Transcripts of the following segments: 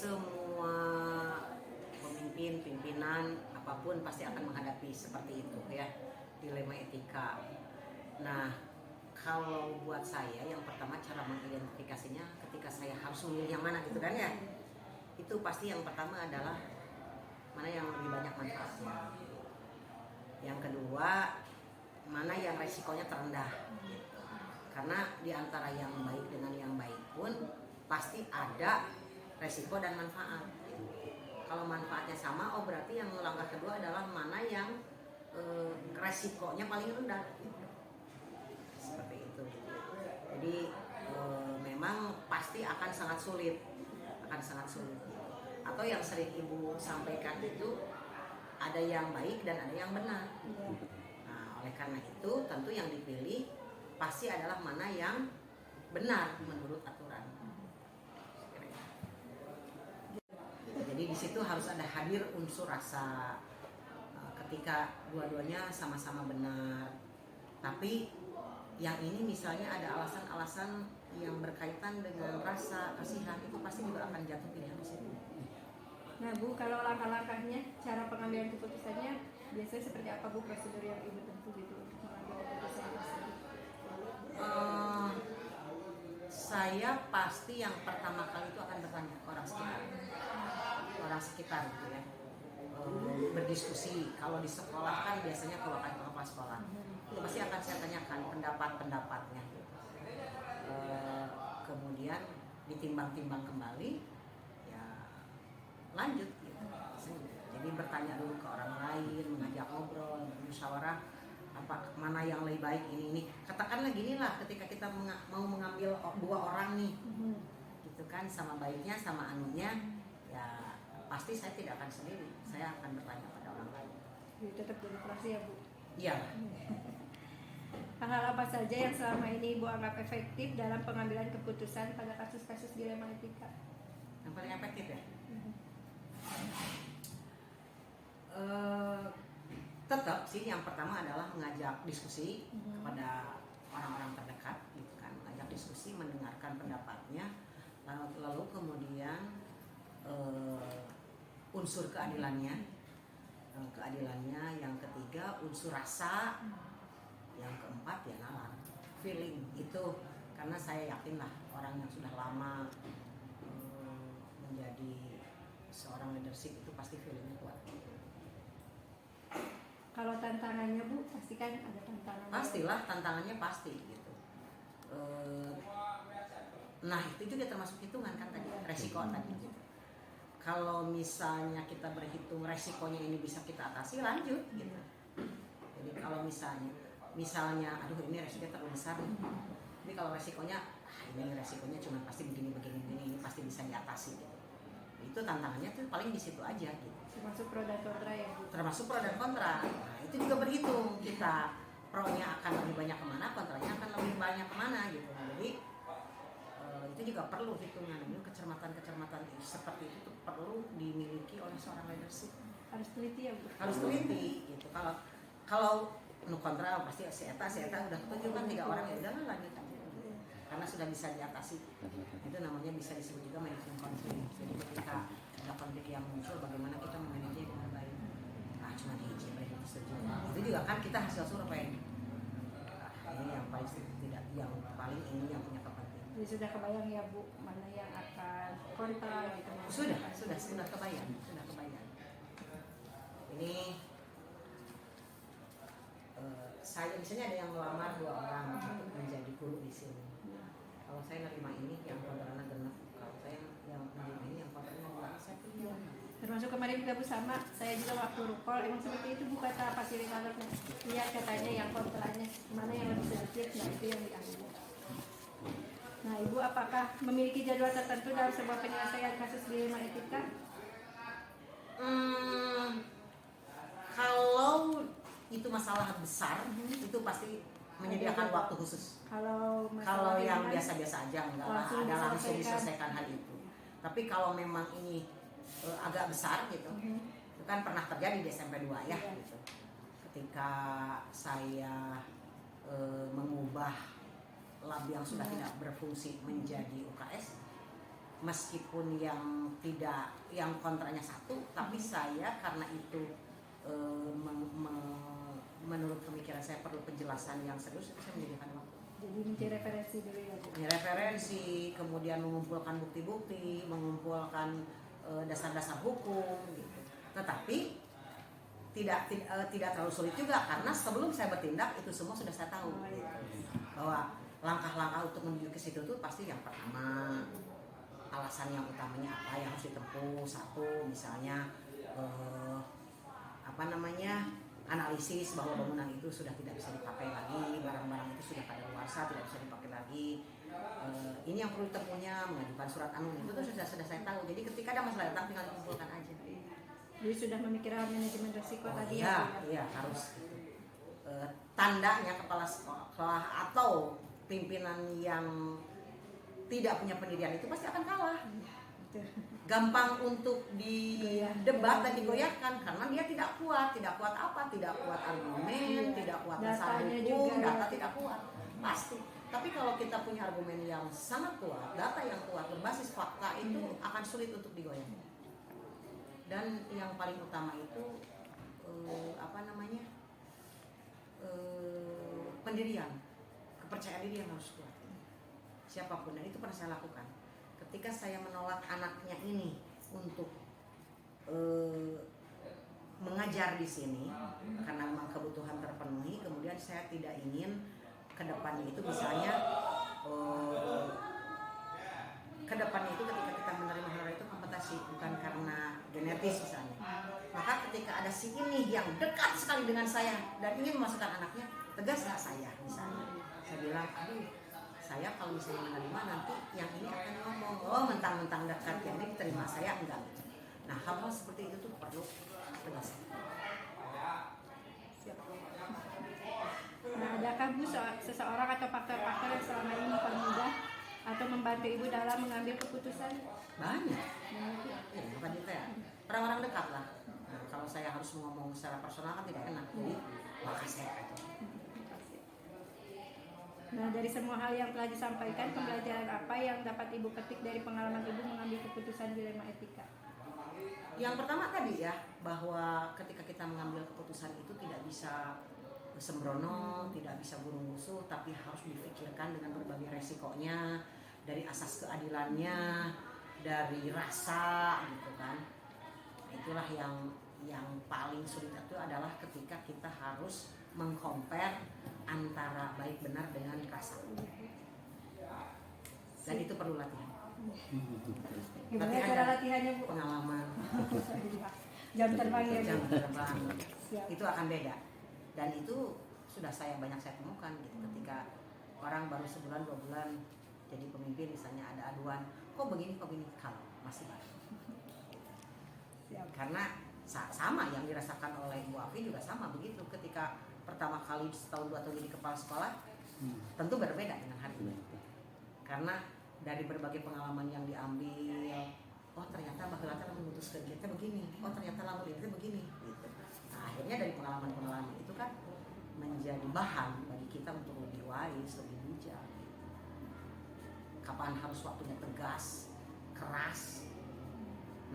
semua pemimpin, pimpinan, apapun pasti akan menghadapi seperti itu ya, dilema etika. Nah, kalau buat saya yang pertama cara mengidentifikasinya ketika saya harus memilih yang mana gitu kan ya. Itu pasti yang pertama adalah mana yang lebih banyak manfaatnya. Yang kedua, mana yang resikonya terendah. Karena di antara yang baik dengan yang baik pun pasti ada resiko dan manfaat. Kalau manfaatnya sama, oh berarti yang langkah kedua adalah mana yang resikonya paling rendah. Seperti itu. Jadi memang pasti akan sangat sulit. Atau yang sering ibu sampaikan itu ada yang baik dan ada yang benar. Nah, oleh karena itu tentu yang dipilih pasti adalah mana yang benar menurut aturan. Jadi di situ harus ada hadir unsur rasa. Ketika dua-duanya sama-sama benar, tapi yang ini misalnya ada alasan-alasan yang berkaitan dengan rasa kasihan, itu pasti juga akan jatuh pilihan di situ. Nah Bu, kalau langkah-langkahnya, cara pengambilan keputusannya biasanya seperti apa Bu, prosedur yang Ibu tempuh gitu untuk mengambil keputusan tersebut? Saya pasti yang pertama kali itu akan bertanya ke orang sekitar gitu ya. Berdiskusi. Kalau di sekolah kan biasanya kalau kepala sekolah itu pasti akan saya tanyakan pendapat-pendapatnya. Kemudian ditimbang-timbang kembali, ya lanjut gitu. Jadi bertanya dulu ke orang lain, mengajak ngobrol, musyawarah apa mana yang lebih baik ini. Katakanlah gini lah, ketika kita mau mengambil dua orang nih, gitu kan, sama baiknya sama anunya, ya pasti saya tidak akan sendiri, saya akan bertanya pada orang lain. Jadi tetap demokrasi ya Bu? Iya. Hal-hal apa saja yang selama ini Ibu anggap efektif dalam pengambilan keputusan pada kasus-kasus dilema etika? Yang paling efektif ya? Tetap sih yang pertama adalah mengajak diskusi kepada orang-orang terdekat, gitu kan, mengajak diskusi, mendengarkan pendapatnya, lalu kemudian unsur keadilannya, yang ketiga unsur rasa, yang keempat ya nalar, feeling itu, karena saya yakin lah orang yang sudah lama menjadi seorang leadership itu pasti feelingnya kuat. Kalau tantangannya Bu, pasti kan ada tantangan. Pastilah tantangannya pasti gitu. Nah itu juga termasuk hitungan kan tadi, resiko tadi gitu. Kalau misalnya kita berhitung resikonya ini bisa kita atasi, lanjut gitu. Jadi kalau misalnya aduh ini resikonya terlalu besar nih. Tapi kalau resikonya ini resikonya cuma pasti begini ini pasti bisa diatasi gitu. Itu tantangannya tuh paling di situ aja gitu. Termasuk pro dan kontra ya Bu? Termasuk pro dan kontra. Nah itu juga berhitung, kita pro-nya akan lebih banyak kemana, kontranya akan lebih banyak kemana gitu. Jadi itu juga perlu hitungan. Ini kecermatan seperti itu tuh perlu dimiliki oleh seorang leadership. Harus teliti ya Bu? Harus teliti gitu. Kalau kontra pasti si eta udah ketujuh kan 3 orang, ya udah lanjut aja. Karena sudah bisa diatasi. Itu namanya bisa disebut juga manajemen konflik. Jadi ketika ada konflik yang muncul, bagaimana kita memanajenya dengan baik. Nah cuma hiji setuju. Itu juga kan kita hasil survei. Ini yang paling tidak, yang paling ini yang punya kepentingan. Jadi sudah kebayang ya Bu, mana yang akan kontra gitu? Sudah kebayang. Ini saya misalnya ada yang melamar 2 orang untuk menjadi guru di sini. Kalau saya nerima ini yang kontranya genep, kalau saya yang nerima ini yang kontranya genep, saya pilih. Termasuk kemarin juga Bu sama, saya juga waktu rukol emang seperti itu Bu kata fasilitatornya. Lihat katanya yang kontranya mana yang lebih sedikit, nah itu yang diambil. Nah Ibu apakah memiliki jadwal tertentu dalam sebuah penyelesaian kasus dilema etika? Kalau itu masalah besar, itu pasti menyediakan waktu khusus. Kalau yang biasa-biasa aja enggak ada langsung diselesaikan hal itu. Tapi kalau memang ini agak besar gitu, itu kan pernah terjadi di SMP 2 ya gitu. Ketika saya mengubah lab yang sudah tidak berfungsi menjadi UKS, meskipun yang kontranya satu, tapi saya karena itu menurut pemikiran saya perlu penjelasan yang serius, itu saya menyediakan waktu. Jadi mencari referensi dulu ya Bu. Referensi, kemudian mengumpulkan bukti-bukti, mengumpulkan dasar-dasar hukum gitu. Tetapi tidak terlalu sulit juga, karena sebelum saya bertindak itu semua sudah saya tahu. Bahwa langkah-langkah untuk menuju ke situ tuh pasti yang pertama alasan yang utamanya apa yang harus ditempuh. Satu, misalnya analisis bahwa bangunan itu sudah tidak bisa dipakai lagi, barang-barang itu sudah kadaluarsa, tidak bisa dipakai lagi. Ini yang perlu ditempuhnya, mengajukan surat anu, itu tuh sudah saya tahu. Jadi ketika ada masalah datang tinggal dikumpulkan aja. Jadi sudah memikirkan manajemen risiko tadi iya, ya. Iya, harus. Tandanya kepala sekolah atau pimpinan yang tidak punya pendirian itu pasti akan kalah. Gampang untuk didebat dan digoyahkan karena dia tidak kuat apa, tidak kuat argumen, tidak kuat dasar hukum, data tidak kuat, pasti. Tapi kalau kita punya argumen yang sangat kuat, data yang kuat berbasis fakta, itu akan sulit untuk digoyahkan. Dan yang paling utama itu pendirian, kepercayaan diri yang harus kuat. Siapapun, dan itu pernah saya lakukan. Ketika saya menolak anaknya ini untuk mengajar di sini karena memang kebutuhan terpenuhi, kemudian saya tidak ingin ke depannya itu misalnya ke depannya itu ketika kita menerima hal itu kompetisi bukan karena genetis misalnya. Maka ketika ada si ini yang dekat sekali dengan saya dan ingin memasukkan anaknya, tegas nggak saya misalnya. Saya bilang, aduh, saya kalau misalnya menerima nanti yang ini akan ngomong, oh mentang-mentang dekat, yang ini diterima, saya enggak. Nah, hal-hal seperti itu tuh perlu tegas. Nah, adakah Bu seseorang atau faktor-faktor yang selama ini mempermudah atau membantu Ibu dalam mengambil keputusan? Banyak. Ya, bukan kita ya. Orang-orang dekat lah. Nah, kalau saya harus ngomong secara personal kan tidak enak. Jadi, makasih saya. Nah, dari semua hal yang telah disampaikan, pembelajaran apa yang dapat Ibu petik dari pengalaman Ibu mengambil keputusan dilema etika? Yang pertama tadi ya, bahwa ketika kita mengambil keputusan itu tidak bisa sembrono, tidak bisa gurung-gusuh, tapi harus difikirkan dengan berbagai resikonya, dari asas keadilannya, dari rasa gitu kan. Itulah yang paling sulit itu adalah ketika kita harus mengcompare antara baik benar dengan rasa. Dan itu perlu latihan. Gimana cara latihannya Bu? Pengalaman. Jam terbang ya Bu? Jam terbang. Siap. Itu akan beda. Dan itu sudah banyak saya temukan gitu. Ketika orang baru sebulan 2 bulan jadi pemimpin, misalnya ada aduan, kok begini kalau masih baru. Karena sama yang dirasakan oleh Bu Afi juga sama begitu. Ketika pertama kali setahun 2 tahun jadi kepala sekolah, tentu berbeda dengan hari ini. Karena dari berbagai pengalaman yang diambil, oh ternyata baheula memutus kegiatan begini, oh ternyata lamun itu begini gitu. Nah, akhirnya dari pengalaman-pengalaman itu kan menjadi bahan bagi kita untuk lebih wise, lebih bijak. Kapan harus waktunya tegas, keras,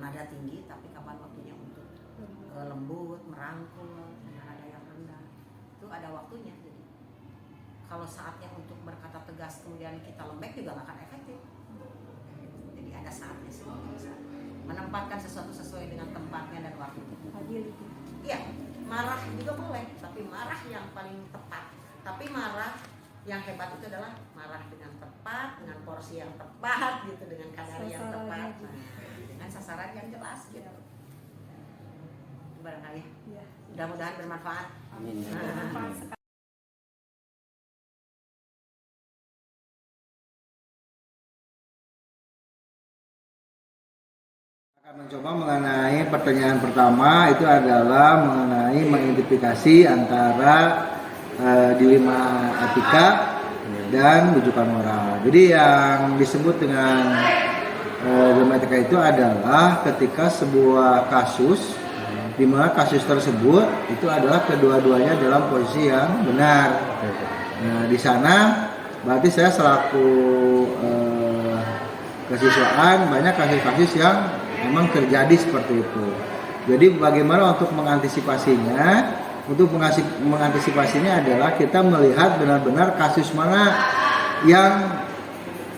nada tinggi, tapi kapan waktunya untuk lembut, merangkul, dengan nada yang rendah. Itu ada waktunya. Jadi kalau saatnya untuk berkata tegas kemudian kita lembek juga nggak akan efektif. Jadi ada saatnya sih bisa menempatkan sesuatu sesuai dengan tempatnya dan waktunya. Adil itu. Iya, marah juga boleh, tapi marah yang paling tepat. Tapi marah yang hebat itu adalah marah dengan tepat, dengan porsi yang tepat gitu, dengan kadar yang tepat, dengan sasaran yang jelas gitu. Barangkali. Ya. Mudah-mudahan bermanfaat. Amin. Bermanfaat sekali. Akan mencoba mengenai pertanyaan pertama itu adalah mengenai mengidentifikasi antara dilema etika dan rujukan moral. Jadi yang disebut dengan dilema etika itu adalah ketika sebuah kasus di mana kasus tersebut itu adalah kedua-duanya dalam posisi yang benar. Nah, di sana berarti saya selaku kesiswaan banyak kasus-kasus yang memang terjadi seperti itu. Jadi bagaimana untuk mengantisipasinya? Untuk mengantisipasinya adalah kita melihat benar-benar kasus mana yang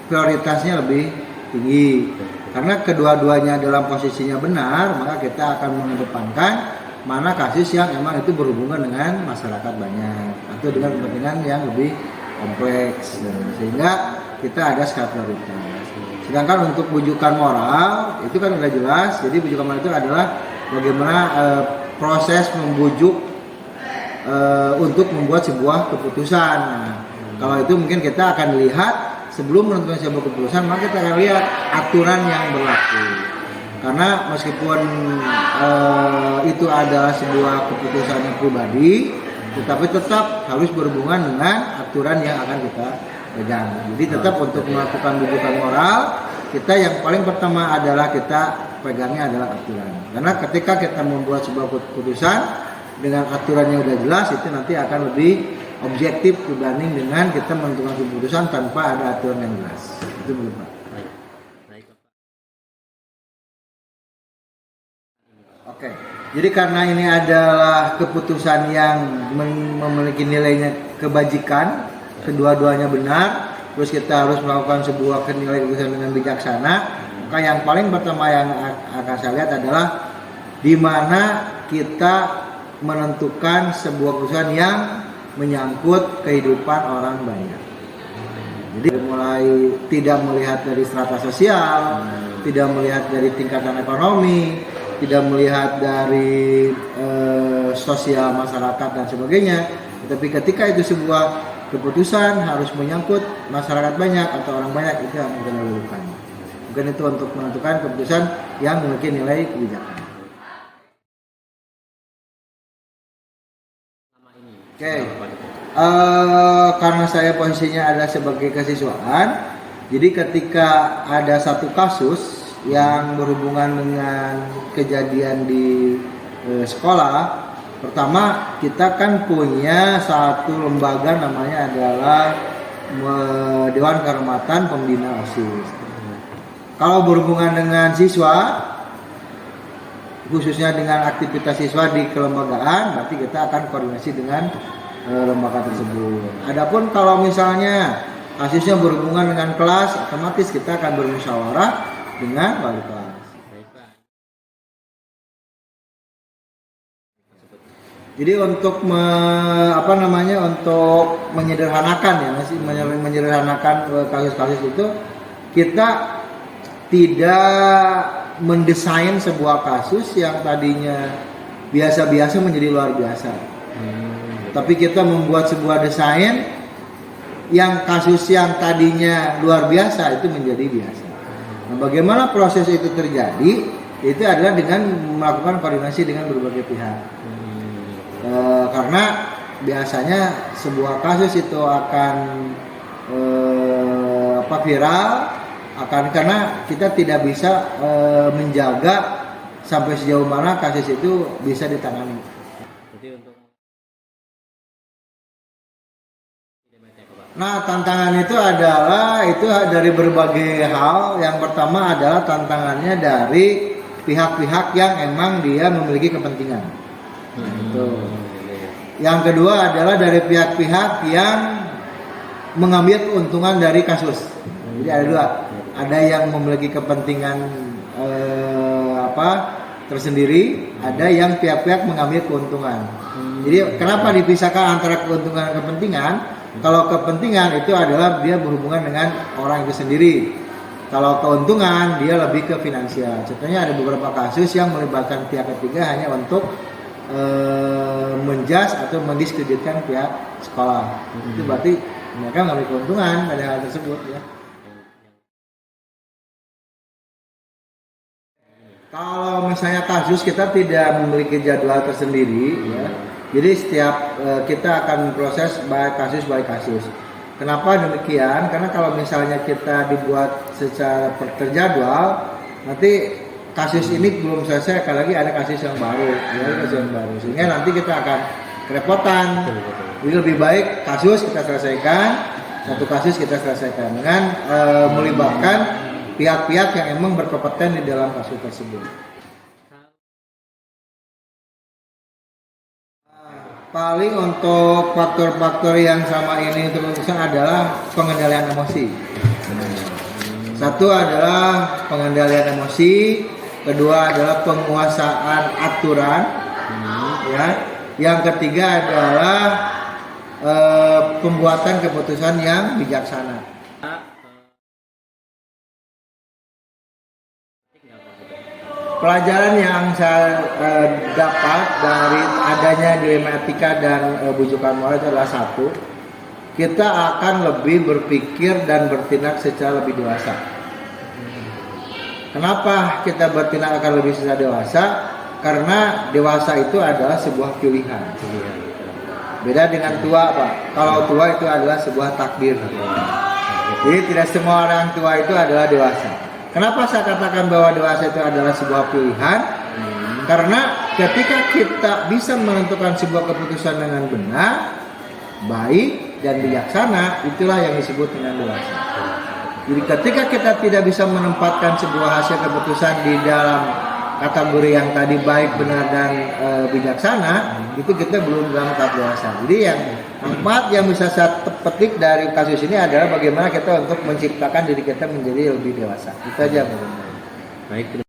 prioritasnya lebih tinggi. Karena kedua-duanya dalam posisinya benar, maka kita akan mengedepankan mana kasus yang emang itu berhubungan dengan masyarakat banyak atau dengan kepentingan yang lebih kompleks, sehingga kita ada skala prioritas. Sedangkan untuk bujukan moral itu kan udah jelas. Jadi bujukan moral itu adalah bagaimana proses membujuk untuk membuat sebuah keputusan. Nah, kalau itu mungkin kita akan lihat sebelum menentukan sebuah keputusan, maka kita akan lihat aturan yang berlaku. Karena meskipun itu adalah sebuah keputusan yang pribadi, tetapi tetap harus berhubungan dengan aturan yang akan kita pegang. Jadi tetap untuk melakukan bujukan moral, kita yang paling pertama adalah kita pegangnya adalah aturan. Karena ketika kita membuat sebuah keputusan dengan aturan yang sudah jelas, itu nanti akan lebih objektif dibanding dengan kita menentukan keputusan tanpa ada aturan yang jelas. Itu dulu, Pak. Oke, jadi karena ini adalah keputusan yang memiliki nilainya kebajikan, kedua-duanya benar, terus kita harus melakukan sebuah nilai keputusan dengan bijaksana, maka yang paling pertama yang akan saya lihat adalah di mana kita menentukan sebuah keputusan yang menyangkut kehidupan orang banyak. Jadi mulai tidak melihat dari strata sosial, tidak melihat dari tingkatan ekonomi, tidak melihat dari sosial masyarakat dan sebagainya. Tapi ketika itu sebuah keputusan harus menyangkut masyarakat banyak atau orang banyak, itu yang kita lakukan. Mungkin itu untuk menentukan keputusan yang memiliki nilai kebijakan. Oke, karena saya posisinya adalah sebagai kesiswaan, jadi ketika ada satu kasus yang berhubungan dengan kejadian di sekolah, pertama kita kan punya satu lembaga namanya adalah Dewan Kehormatan Pembina OSIS. Kalau berhubungan dengan siswa, khususnya dengan aktivitas siswa di kelembagaan, berarti kita akan koordinasi dengan lembaga tersebut. Adapun kalau misalnya kasusnya berhubungan dengan kelas, otomatis kita akan bermusyawarah dengan wali kelas. Jadi untuk untuk menyederhanakan menyederhanakan kasus-kasus itu, kita tidak mendesain sebuah kasus yang tadinya biasa-biasa menjadi luar biasa. Tapi kita membuat sebuah desain yang kasus yang tadinya luar biasa itu menjadi biasa. Nah, bagaimana proses itu terjadi? Itu adalah dengan melakukan koordinasi dengan berbagai pihak. Karena biasanya sebuah kasus itu akan viral, karena kita tidak bisa menjaga sampai sejauh mana kasus itu bisa ditangani. Nah, tantangan itu adalah dari berbagai hal. Yang pertama adalah tantangannya dari pihak-pihak yang emang dia memiliki kepentingan. Yang kedua adalah dari pihak-pihak yang mengambil keuntungan dari kasus. Jadi ada dua. Ada yang memiliki kepentingan tersendiri, ada yang pihak-pihak mengambil keuntungan. Jadi kenapa dipisahkan antara keuntungan dan kepentingan? Kalau kepentingan itu adalah dia berhubungan dengan orang itu sendiri. Kalau keuntungan dia lebih ke finansial. Contohnya ada beberapa kasus yang melibatkan pihak ketiga hanya untuk menjas atau mendiskreditkan pihak sekolah. Itu berarti mereka mengambil keuntungan dari hal tersebut, ya. Kalau misalnya kasus kita tidak memiliki jadwal tersendiri, ya, jadi setiap kita akan proses kasus by kasus. Kenapa demikian? Karena kalau misalnya kita dibuat secara terjadwal, nanti kasus ini belum selesai, lagi ada kasus yang baru, sehingga nanti kita akan kerepotan. Jadi lebih baik kasus kita selesaikan, satu kasus kita selesaikan dengan melibatkan pihak-pihak yang emang berkompeten di dalam kasus tersebut. Paling untuk faktor-faktor yang sama ini untuk keputusan adalah pengendalian emosi. Satu adalah pengendalian emosi, kedua adalah penguasaan aturan, ya. Yang ketiga adalah pembuatan keputusan yang bijaksana. Pelajaran yang saya dapat dari adanya dilema etika dan bujukan moral itu adalah satu, kita akan lebih berpikir dan bertindak secara lebih dewasa. Kenapa kita bertindak akan lebih secara dewasa? Karena dewasa itu adalah sebuah pilihan. Beda dengan tua, Pak. Kalau tua itu adalah sebuah takdir. Jadi tidak semua orang tua itu adalah dewasa. Kenapa saya katakan bahwa dewasa itu adalah sebuah pilihan? Karena ketika kita bisa menentukan sebuah keputusan dengan benar, baik dan bijaksana, itulah yang disebut dengan dewasa. Jadi ketika kita tidak bisa menempatkan sebuah hasil keputusan di dalam kategori yang tadi baik, benar dan bijaksana, itu kita belum dalam tahap dewasa. Jadi yang manfaat yang bisa saya petik dari kasus ini adalah bagaimana kita untuk menciptakan diri kita menjadi lebih dewasa. Itu aja. Baik.